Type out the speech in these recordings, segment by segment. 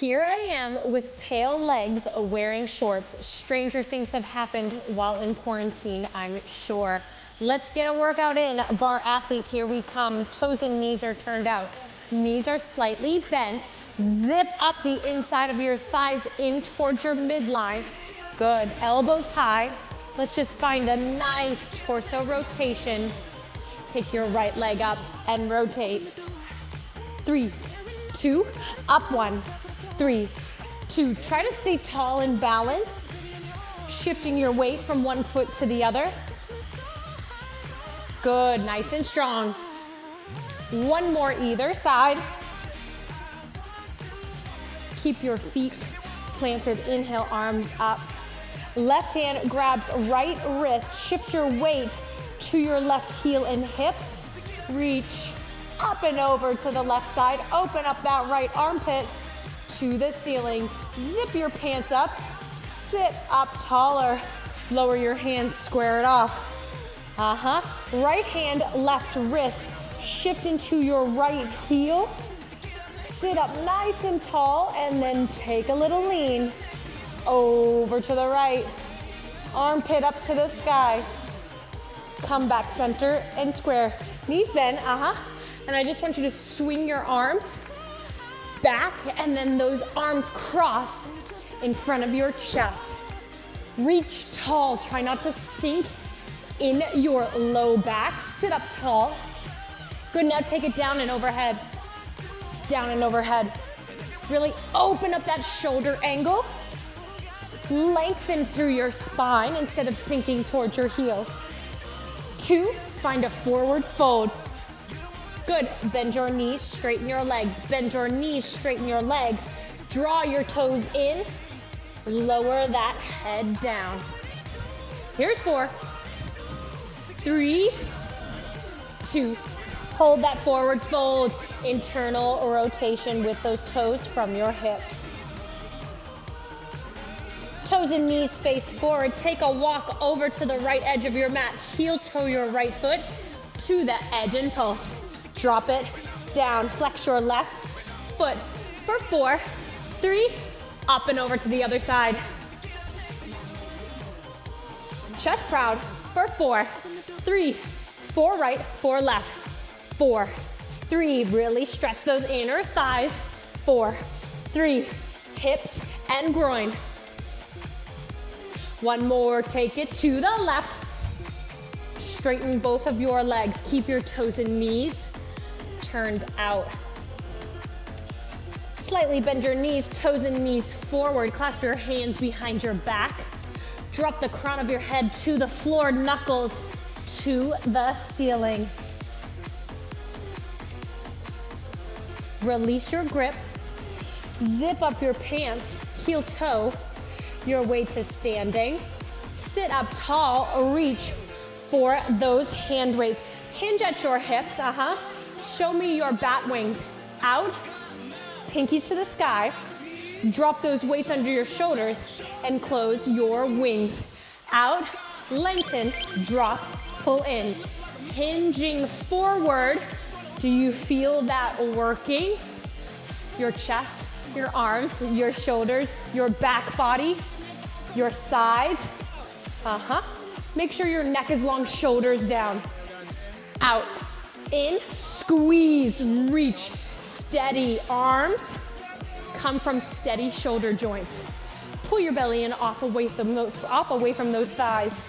Here I am with pale legs wearing shorts. Stranger things have happened while in quarantine, I'm sure. Let's get a workout in. Bar athlete, here we come. Toes and knees are turned out. Knees are slightly bent. Zip up the inside of your thighs in towards your midline. Good, elbows high. Let's just find a nice torso rotation. Pick your right leg up and rotate. 3, 2, up 1, 3, 2. Try to stay tall and balanced, shifting your weight from one foot to the other. Good, nice and strong. One more either side. Keep your feet planted. Inhale, arms up. Left hand grabs right wrist. Shift your weight to your left heel and hip. Reach up and over to the left side. Open up that right armpit to the ceiling. Zip your pants up. Sit up taller. Lower your hands, square it off. Right hand, left wrist. Shift into your right heel. Sit up nice and tall and then take a little lean. Over to the right. Armpit up to the sky. Come back center and square. Knees bend, And I just want you to swing your arms back and then those arms cross in front of your chest. Reach tall, try not to sink in your low back. Sit up tall. Good, now take it down and overhead. Down and overhead. Really open up that shoulder angle. Lengthen through your spine instead of sinking towards your heels. 2, find a forward fold. Good, bend your knees, straighten your legs. Bend your knees, straighten your legs. Draw your toes in. Lower that head down. Here's 4, 3, 2. Hold that forward fold. Internal rotation with those toes from your hips. Toes and knees face forward. Take a walk over to the right edge of your mat. Heel toe your right foot to the edge and pulse. Drop it down. Flex your left foot for 4, 3, up and over to the other side. Chest proud for 4, 3, 4 right, 4 left. 4, 3, really stretch those inner thighs. 4, 3, hips and groin. One more, take it to the left. Straighten both of your legs. Keep your toes and knees turned out. Slightly bend your knees, toes and knees forward. Clasp your hands behind your back. Drop the crown of your head to the floor, knuckles to the ceiling. Release your grip. Zip up your pants, heel toe your way to standing. Sit up tall, reach for those hand weights. Hinge at your hips, Show me your bat wings. Out, pinkies to the sky. Drop those weights under your shoulders and close your wings. Out, lengthen, drop, pull in. Hinging forward. Do you feel that working? Your chest, your arms, your shoulders, your back body, your sides. Make sure your neck is long, shoulders down. Out, in, squeeze, reach, steady arms. Come from steady shoulder joints. Pull your belly in off away from those thighs.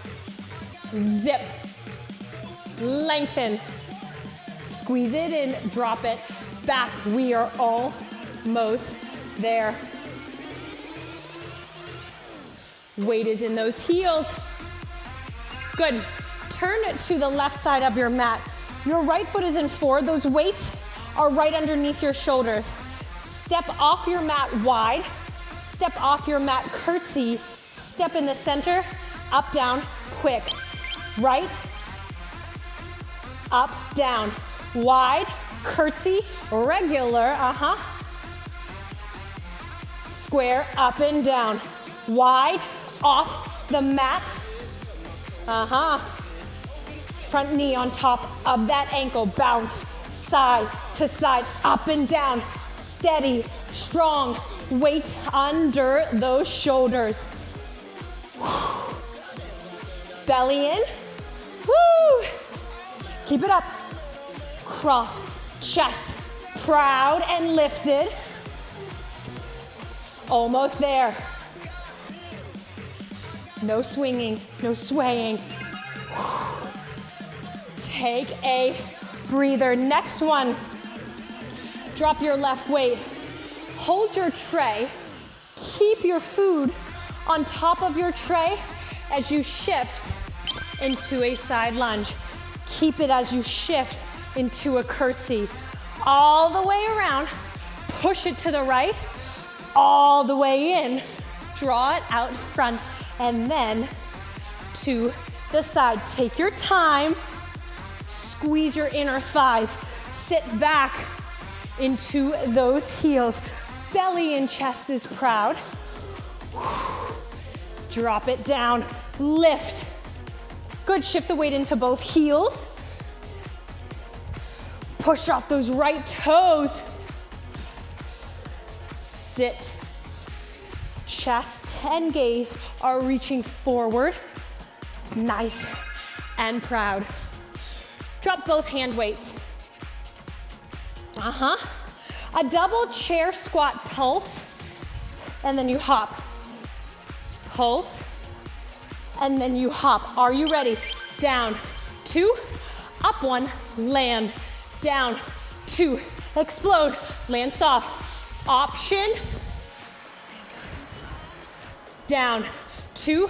Zip, lengthen, squeeze it in, drop it back. We are almost there. Weight is in those heels. Good. Turn it to the left side of your mat. Your right foot is in forward. Those weights are right underneath your shoulders. Step off your mat wide. Step off your mat, curtsy. Step in the center, up, down, quick. Right, up, down. Wide, curtsy, regular, Square, up and down. Wide, off the mat. Front knee on top of that ankle. Bounce, side to side, up and down. Steady, strong, weight under those shoulders. Belly in. Woo! Keep it up. Cross, chest, proud and lifted. Almost there. No swinging, no swaying. Take a breather. Next one. Drop your left weight. Hold your tray. Keep your food on top of your tray as you shift into a side lunge. Keep it as you shift into a curtsy. All the way around. Push it to the right. All the way in. Draw it out front. And then to the side. Take your time. Squeeze your inner thighs. Sit back into those heels. Belly and chest is proud. Drop it down. Lift. Good. Shift the weight into both heels. Push off those right toes. Sit. Chest and gaze are reaching forward. Nice and proud. Drop both hand weights. A double chair squat pulse, and then you hop. Pulse, and then you hop. Are you ready? Down, 2, up 1, land. Down, 2, explode, land soft. Option. Down, 2,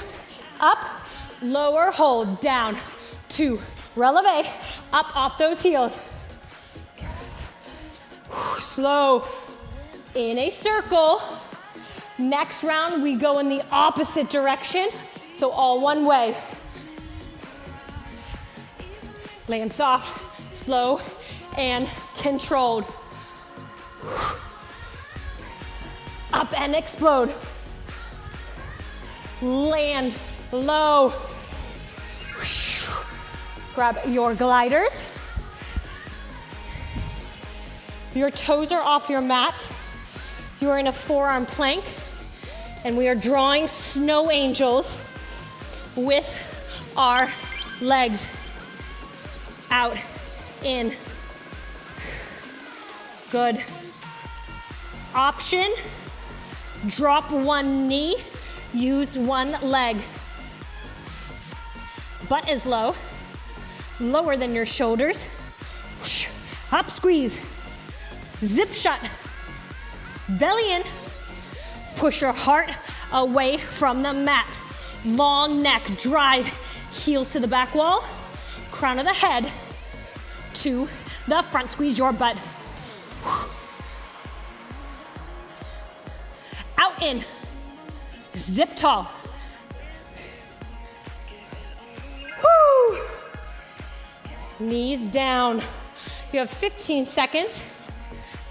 up, lower, hold, down, 2, releve, up off those heels. Slow, in a circle. Next round, we go in the opposite direction, so all one way. Land soft, slow, and controlled. Up and explode. Land low. Grab your gliders. Your toes are off your mat. You are in a forearm plank, and we are drawing snow angels with our legs out, in. Good. Option, drop one knee, use one leg. Butt is low, lower than your shoulders. Up, squeeze. Zip shut. Belly in. Push your heart away from the mat. Long neck, drive. Heels to the back wall. Crown of the head to the front. Squeeze your butt. Out, in. Zip tall. Woo. Knees down. You have 15 seconds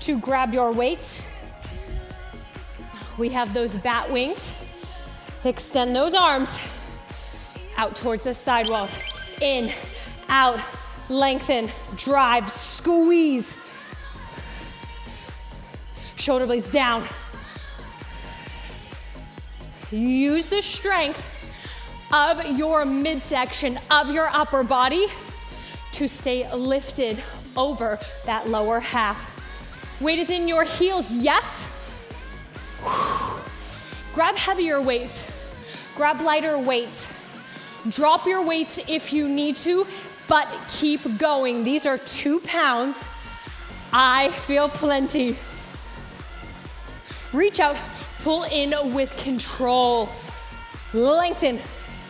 to grab your weights. We have those bat wings. Extend those arms out towards the side walls. In, out, lengthen, drive, squeeze. Shoulder blades down. Use the strength of your midsection of your upper body to stay lifted over that lower half. Weight is in your heels, yes. Grab heavier weights, grab lighter weights. Drop your weights if you need to, but keep going. These are 2 pounds. I feel plenty. Reach out, pull in with control. Lengthen,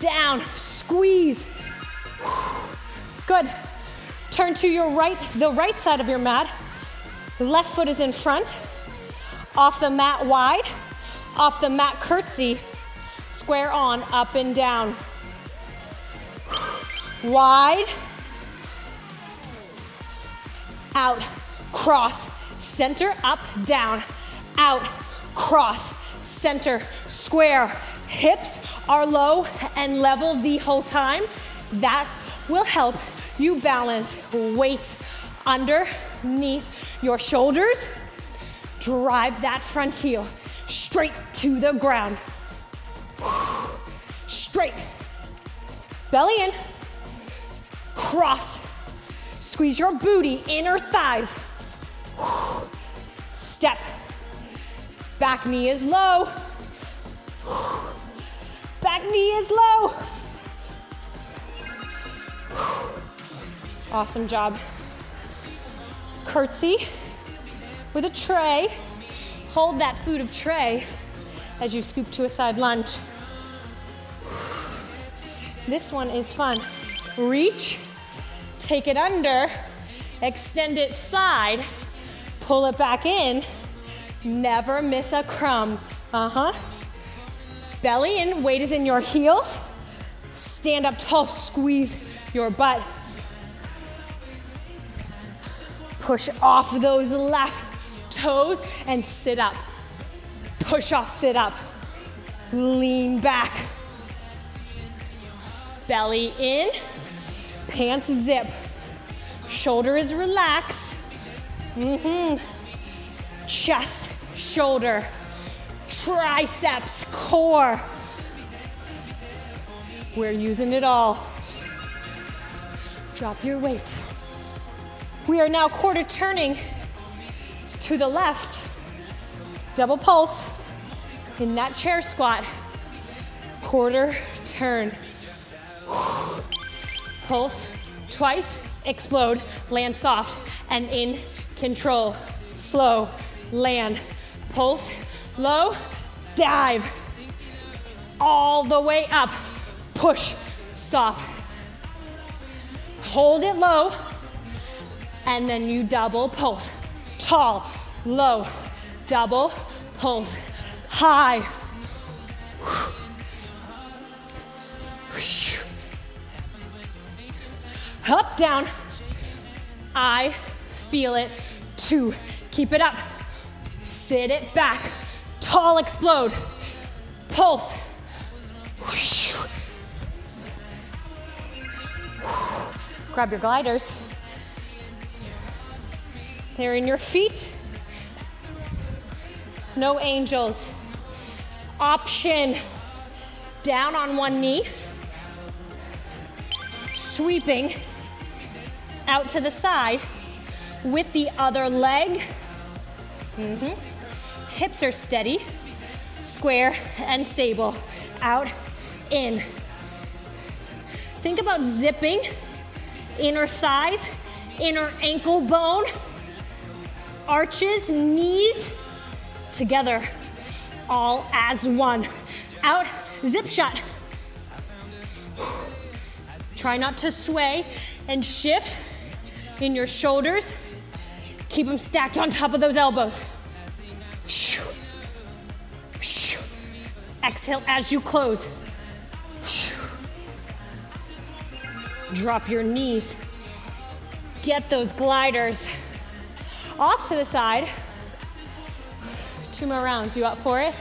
down, squeeze. Good. Turn to your right, the right side of your mat. Left foot is in front. Off the mat wide. Off the mat curtsy. Square on, up and down. Wide. Out, cross, center, up, down. Out, cross, center, square. Hips are low and level the whole time. That will help you balance weight underneath your shoulders. Drive that front heel. straight to the ground. Straight. Belly in. Cross. Squeeze your booty, inner thighs. Step. Back knee is low. Back knee is low. Awesome job. Curtsy with a tray. Hold that food of tray as you scoop to a side lunge. This one is fun. Reach, take it under, extend it side, pull it back in, never miss a crumb. Belly in, weight is in your heels. Stand up tall, squeeze your butt. Push off those left toes and sit up. Push off, sit up. Lean back. Belly in, pants zip. Shoulder is relaxed. Chest, shoulder, triceps, core. We're using it all. Drop your weights. We are now quarter turning to the left. Double pulse in that chair squat. Quarter turn. Pulse twice, explode, land soft, and in control. Slow, land, pulse, low, dive. All the way up, push, soft. Hold it low, and then you double pulse. Tall, low, double pulse, high. Up, down. I feel it. 2. Keep it up. Sit it back. Tall, explode. Pulse. Grab your gliders. They're in your feet. Snow angels. Option. Down on one knee. Sweeping out to the side with the other leg. Hips are steady, square and stable. Out, in. Think about zipping. Inner thighs, inner ankle bone, arches, knees, together, all as one. Out, zip shot. Try not to sway and shift in your shoulders. Keep them stacked on top of those elbows. Exhale as you close. Drop your knees. Get those gliders. Off to the side. 2 more rounds. You up for it?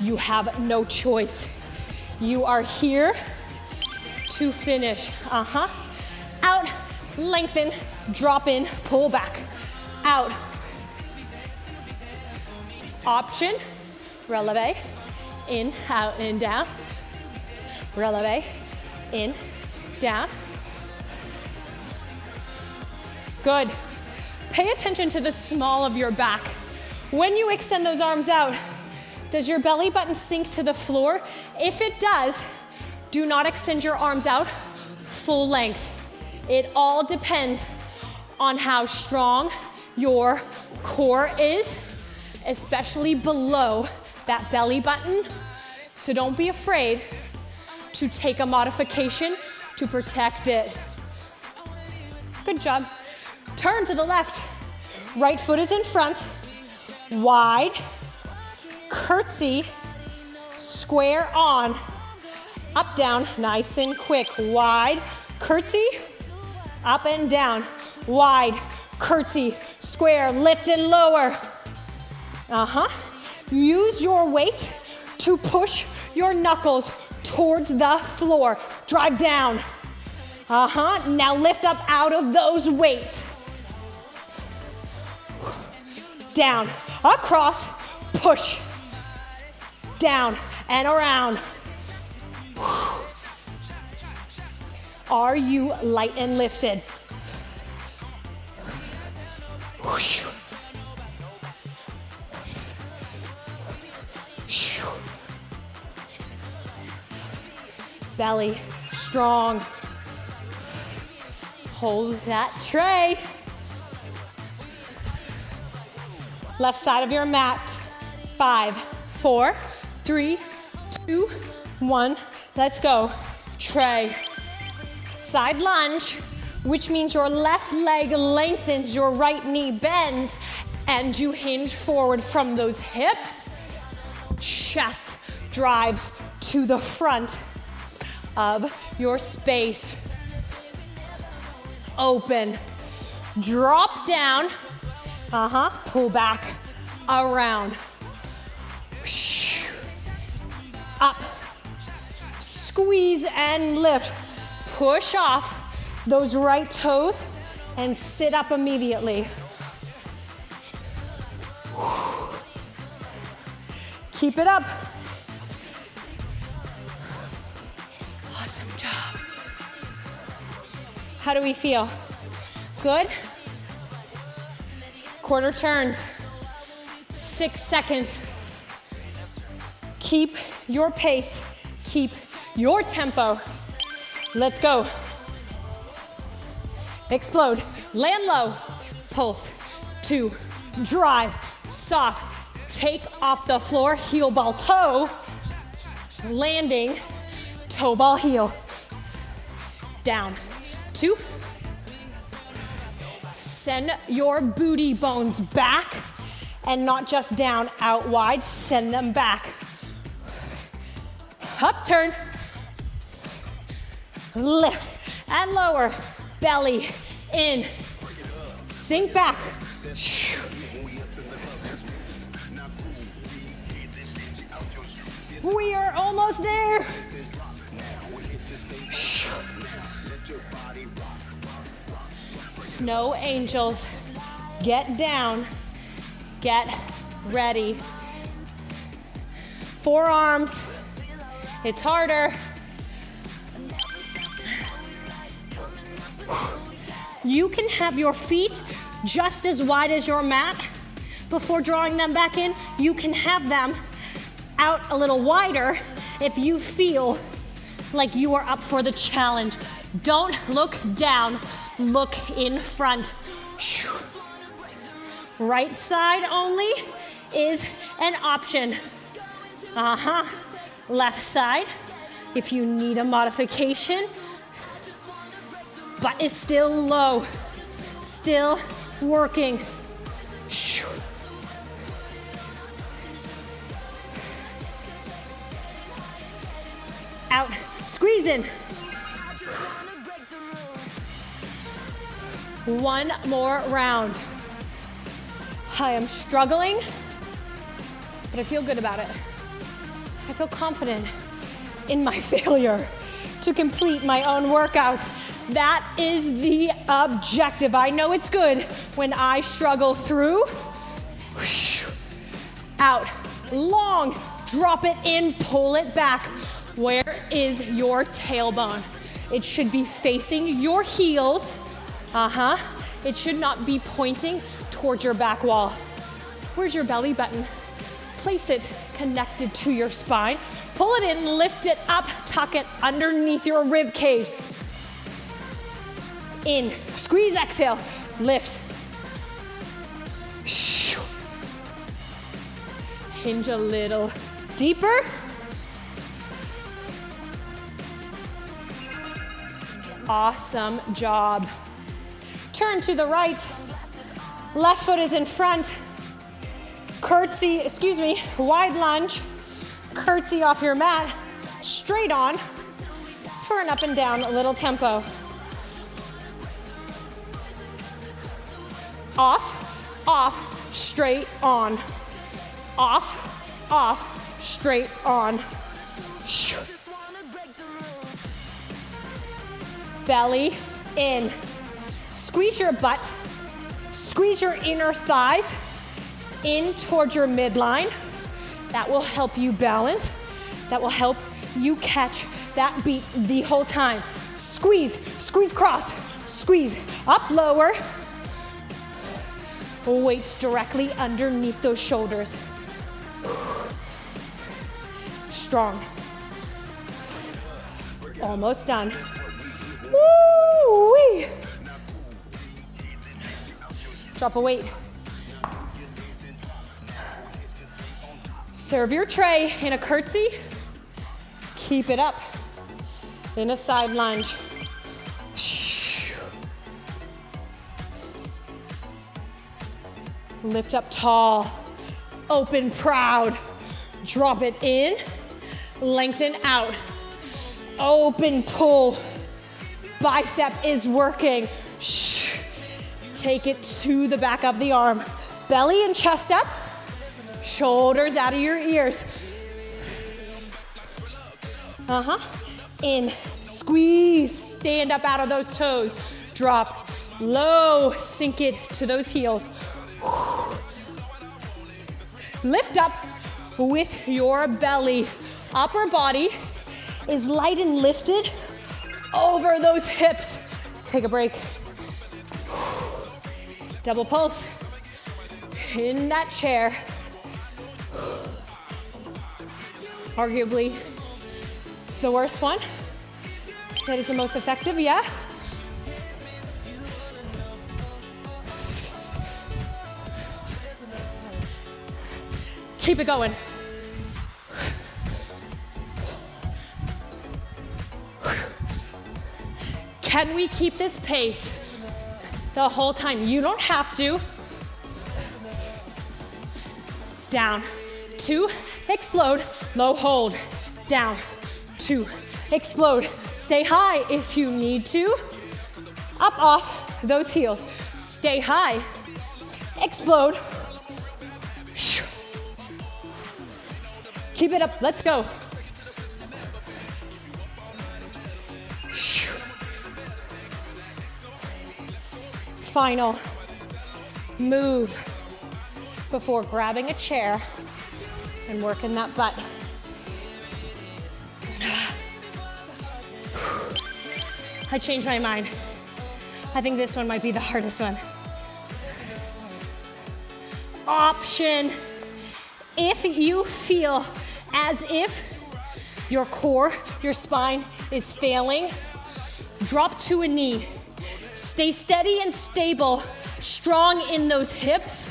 You have no choice. You are here to finish. Out, lengthen, drop in, pull back. Out. Option, releve, in, out, and down. Releve, in, down. Good. Pay attention to the small of your back. When you extend those arms out, does your belly button sink to the floor? If it does, do not extend your arms out full length. It all depends on how strong your core is, especially below that belly button. So don't be afraid to take a modification to protect it. Good job. Turn to the left. Right foot is in front. Wide. Curtsy. Square on. Up, down, nice and quick. Wide, curtsy, up and down. Wide, curtsy, square, lift and lower. Use your weight to push your knuckles towards the floor. Drive down. Now lift up out of those weights. Down, across, push, down and around. Are you light and lifted? Belly strong. Hold that tray. Left side of your mat. 5, 4, 3, 2, 1. Let's go. Tray. Side lunge, which means your left leg lengthens, your right knee bends, and you hinge forward from those hips. Chest drives to the front of your space. Open. Drop down. Pull back. Around. Up. Squeeze and lift. Push off those right toes and sit up immediately. Keep it up. Awesome job. How do we feel? Good? Quarter turns. 6 seconds. Keep your pace. Keep your tempo. Let's go. Explode. Land low. Pulse. 2. Drive. Soft. Take off the floor. Heel ball toe. Landing. Toe ball heel. Down. 2. Send your booty bones back and not just down, out wide. Send them back. Up turn. Lift and lower. Belly in. Sink back. We are almost there. Snow angels. Get down. Get ready. Forearms. It's harder. You can have your feet just as wide as your mat. Before drawing them back in, you can have them out a little wider if you feel like you are up for the challenge. Don't look down, look in front. Right side only is an option. Left side, if you need a modification. Butt is still low, still working. Out, squeeze in. One more round. I am struggling, but I feel good about it. I feel confident in my failure to complete my own workout. That is the objective. I know it's good when I struggle through. Out, long, drop it in, pull it back. Where is your tailbone? It should be facing your heels. It should not be pointing towards your back wall. Where's your belly button? Place it connected to your spine. Pull it in, lift it up, tuck it underneath your rib cage. In, squeeze, exhale, lift. Hinge a little deeper. Awesome job. Turn to the right. Left foot is in front. Curtsy, wide lunge. Curtsy off your mat. Straight on for an up and down little tempo. Off, off, straight on. Off, off, straight on. Belly in. Squeeze your butt. Squeeze your inner thighs in towards your midline. That will help you balance. That will help you catch that beat the whole time. Squeeze, squeeze, cross, squeeze, up, lower. Weights directly underneath those shoulders. Strong. Almost done. Woo-wee. Drop a weight. Serve your tray in a curtsy. Keep it up in a side lunge. Lift up tall, open proud. Drop it in, lengthen out. Open pull, bicep is working. Take it to the back of the arm. Belly and chest up, shoulders out of your ears. In, squeeze, stand up out of those toes. Drop low, sink it to those heels. Lift up with your belly. Upper body is light and lifted over those hips. Take a break. Double pulse in that chair. Arguably the worst one. That is the most effective, yeah? Keep it going. Can we keep this pace the whole time? You don't have to. Down, 2, explode, low hold. Down, 2, explode. Stay high if you need to. Up off those heels. Stay high, explode. Keep it up, let's go. Final move before grabbing a chair and working that butt. I changed my mind. I think this one might be the hardest one. Option. If you feel as if your core, your spine is failing, drop to a knee. Stay steady and stable, strong in those hips.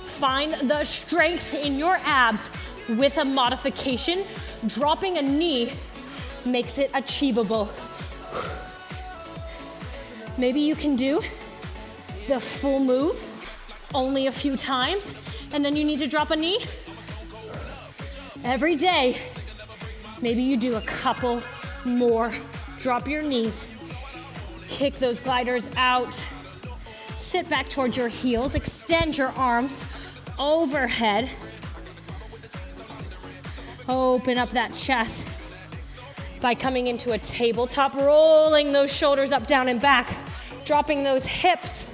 Find the strength in your abs with a modification. Dropping a knee makes it achievable. Maybe you can do the full move only a few times, and then you need to drop a knee. Every day, maybe you do a couple more. Drop your knees, kick those gliders out, sit back towards your heels, extend your arms overhead, open up that chest by coming into a tabletop, rolling those shoulders up, down, and back, dropping those hips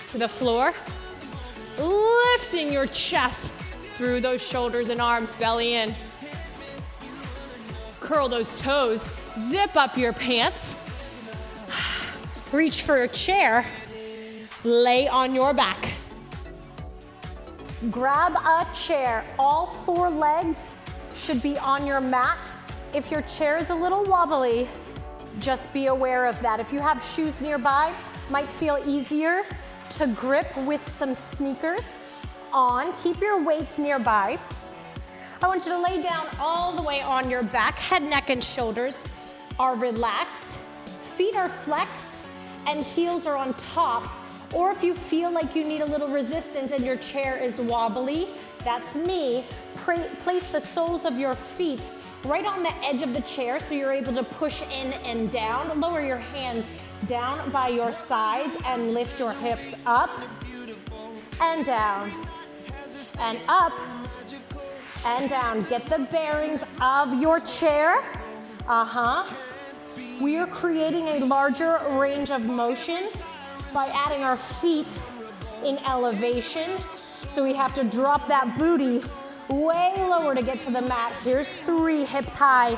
to the floor, lifting your chest through those shoulders and arms, belly in. Curl those toes, zip up your pants, reach for a chair, lay on your back. Grab a chair. All 4 legs should be on your mat. If your chair is a little wobbly, just be aware of that. If you have shoes nearby, might feel easier to grip with some sneakers on. Keep your weights nearby. I want you to lay down all the way on your back. Head, neck, and shoulders are relaxed. Feet are flexed and heels are on top. Or if you feel like you need a little resistance and your chair is wobbly, that's me. Place the soles of your feet right on the edge of the chair so you're able to push in and down. Lower your hands down by your sides and lift your hips up and down and up and down. Get the bearings of your chair. We are creating a larger range of motion by adding our feet in elevation So we have to drop that booty way lower to get to the mat. Here's 3, hips high.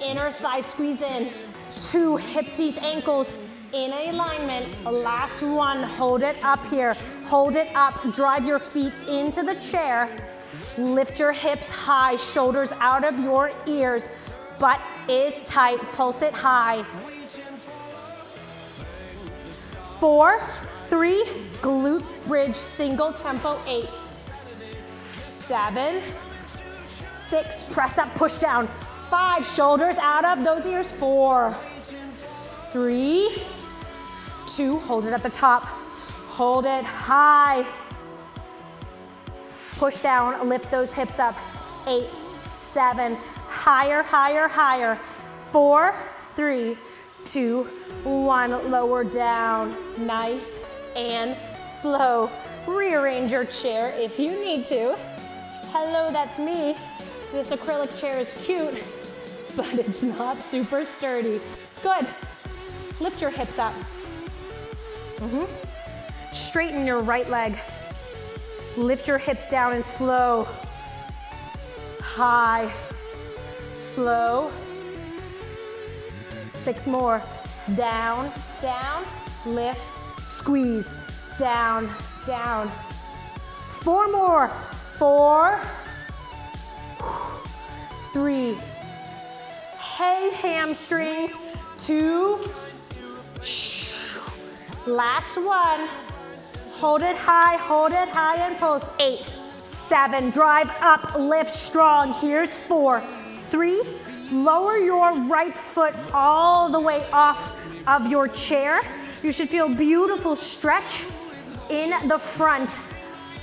Inner thigh squeeze in. 2, hips, knees, ankles in alignment. Last one, hold it up here. Hold it up, drive your feet into the chair. Lift your hips high, shoulders out of your ears. Butt is tight, pulse it high. 4, 3, glute bridge, single tempo, 8, 7, 6, press up, push down. 5, shoulders out of those ears, 4, 3, 2, hold it at the top. Hold it high. Push down, lift those hips up. 8, 7, higher, higher, higher. 4, 3, 2, 1, lower down. Nice and slow. Rearrange your chair if you need to. Hello, that's me. This acrylic chair is cute, but it's not super sturdy. Good. Lift your hips up. Straighten your right leg. Lift your hips down and slow. High. Slow. 6 more. Down, down, lift, squeeze. Down, down. 4 more. 4, 3. Hey, hamstrings. 2. Last one. Hold it high and pulse. 8, 7, drive up, lift strong. Here's 4, 3, lower your right foot all the way off of your chair. You should feel beautiful stretch in the front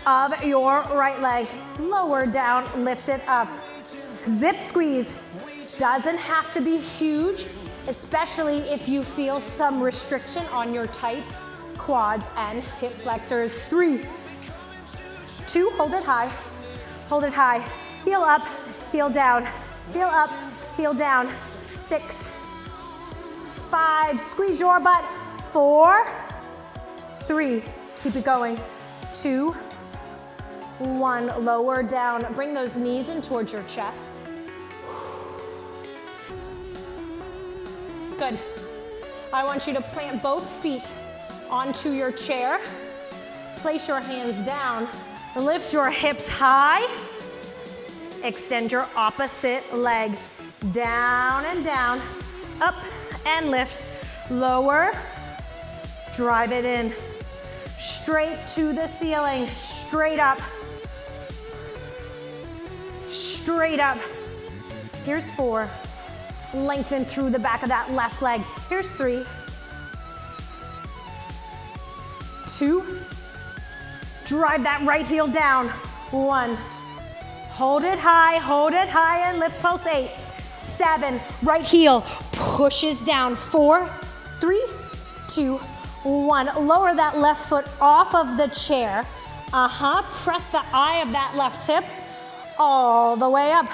of your right leg. Lower down, lift it up. Zip squeeze. Doesn't have to be huge, especially if you feel some restriction on your tight quads and hip flexors. 3, 2, hold it high, heel up, heel down, heel up, heel down. 6, 5, squeeze your butt. 4, 3, keep it going. 2, 1, lower down. Bring those knees in towards your chest. Good. I want you to plant both feet onto your chair. Place your hands down. Lift your hips high. Extend your opposite leg. Down and down. Up and lift. Lower. Drive it in. Straight to the ceiling. Straight up. Straight up. Here's 4. Lengthen through the back of that left leg. Here's 3. 2, drive that right heel down. 1, hold it high and lift, pulse. 8, 7, right heel pushes down. 4, 3, 2, 1. Lower that left foot off of the chair. Press the eye of that left hip all the way up.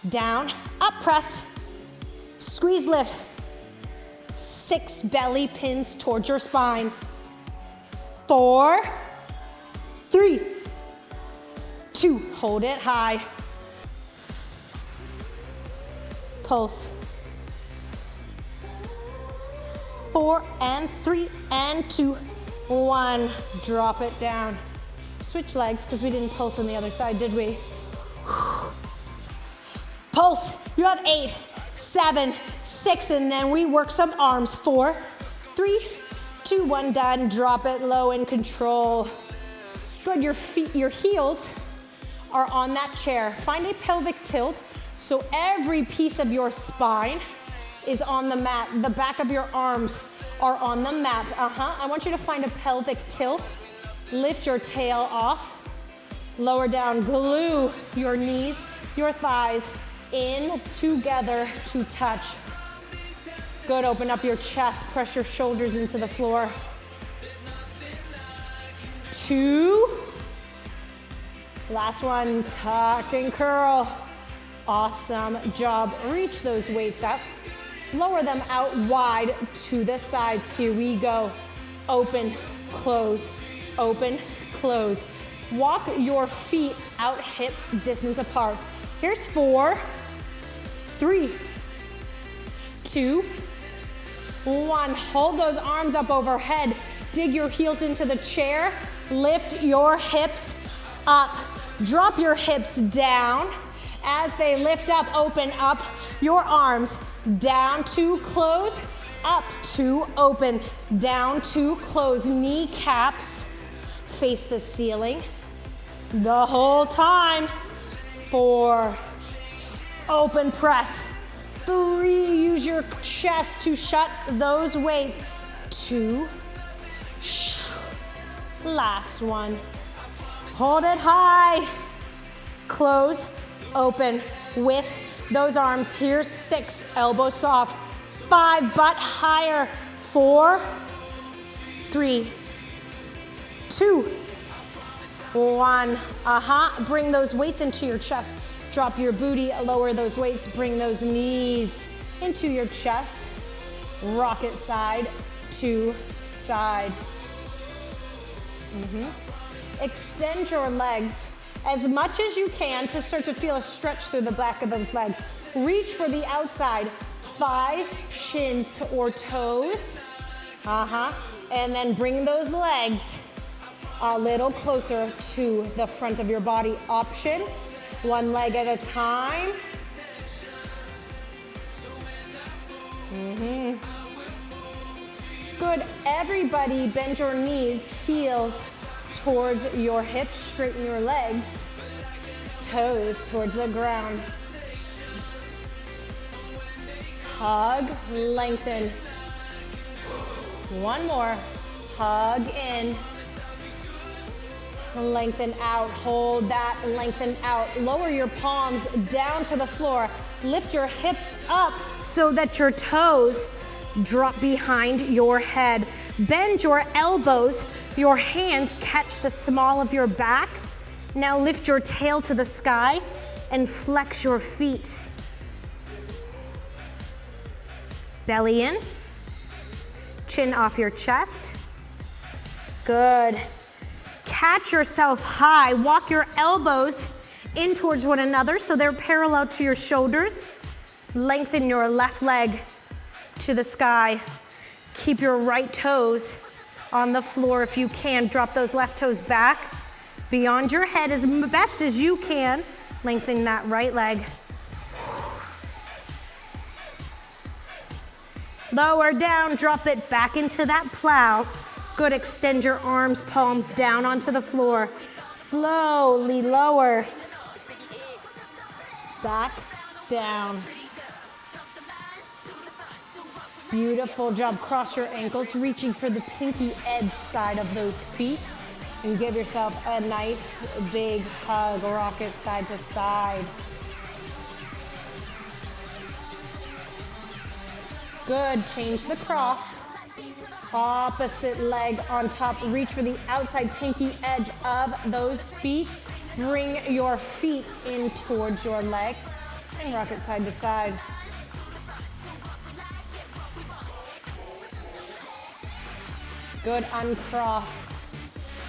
Down, up, press. Squeeze, lift. 6 belly pins towards your spine. 4, 3, 2, hold it high. Pulse. 4 and 3 and 2, 1. Drop it down. Switch legs because we didn't pulse on the other side, did we? Pulse. You have 8, 7, 6, and then we work some arms. 4, 3, 2, 1, done. Drop it low in control. Good, your feet, your heels are on that chair. Find a pelvic tilt so every piece of your spine is on the mat. The back of your arms are on the mat. I want you to find a pelvic tilt. Lift your tail off. Lower down, glue your knees, your thighs in together to touch. Good, open up your chest, press your shoulders into the floor. 2. Last one, tuck and curl. Awesome job. Reach those weights up. Lower them out wide to the sides. Here we go. Open, close, open, close. Walk your feet out hip distance apart. Here's 4, 3, 2, 1. Hold those arms up overhead. Dig your heels into the chair. Lift your hips up. Drop your hips down. As they lift up, open up your arms. Down to close, up to open, down to close. Kneecaps face the ceiling the whole time. 4, open press. 3, use your chest to shut those weights. 2, last one. Hold it high. Close, open with those arms. Here's 6, elbow soft. 5, butt higher. 4, 3, 2, 1. Bring those weights into your chest. Drop your booty, lower those weights. Bring those knees into your chest. Rock it side to side. Extend your legs as much as you can to start to feel a stretch through the back of those legs. Reach for the outside, thighs, shins, or toes. And then bring those legs a little closer to the front of your body. Option, one leg at a time. Good, everybody bend your knees, heels towards your hips, straighten your legs, toes towards the ground. Hug, lengthen. One more, hug in. Lengthen out, hold that, lengthen out. Lower your palms down to the floor. Lift your hips up so that your toes drop behind your head. Bend your elbows, your hands catch the small of your back. Now lift your tail to the sky and flex your feet. Belly in, chin off your chest. Good. Catch yourself high. Walk your elbows in towards one another so they're parallel to your shoulders. Lengthen your left leg to the sky. Keep your right toes on the floor if you can. Drop those left toes back beyond your head as best as you can. Lengthen that right leg. Lower down, drop it back into that plow. Good, extend your arms, palms down onto the floor. Slowly lower. Back, down. Beautiful job. Cross your ankles, reaching for the pinky edge side of those feet. And give yourself a nice big hug. Rock it side to side. Good, change the cross. Opposite leg on top. Reach for the outside pinky edge of those feet. Bring your feet in towards your leg and rock it side to side. Good, uncross.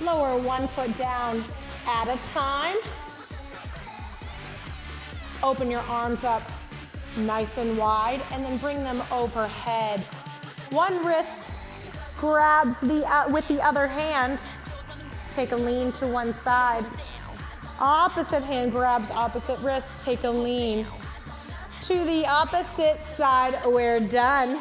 Lower one foot down at a time. Open your arms up nice and wide and then bring them overhead. One wrist grabs with the other hand. Take a lean to one side. Opposite hand grabs opposite wrist. Take a lean to the opposite side. We're done.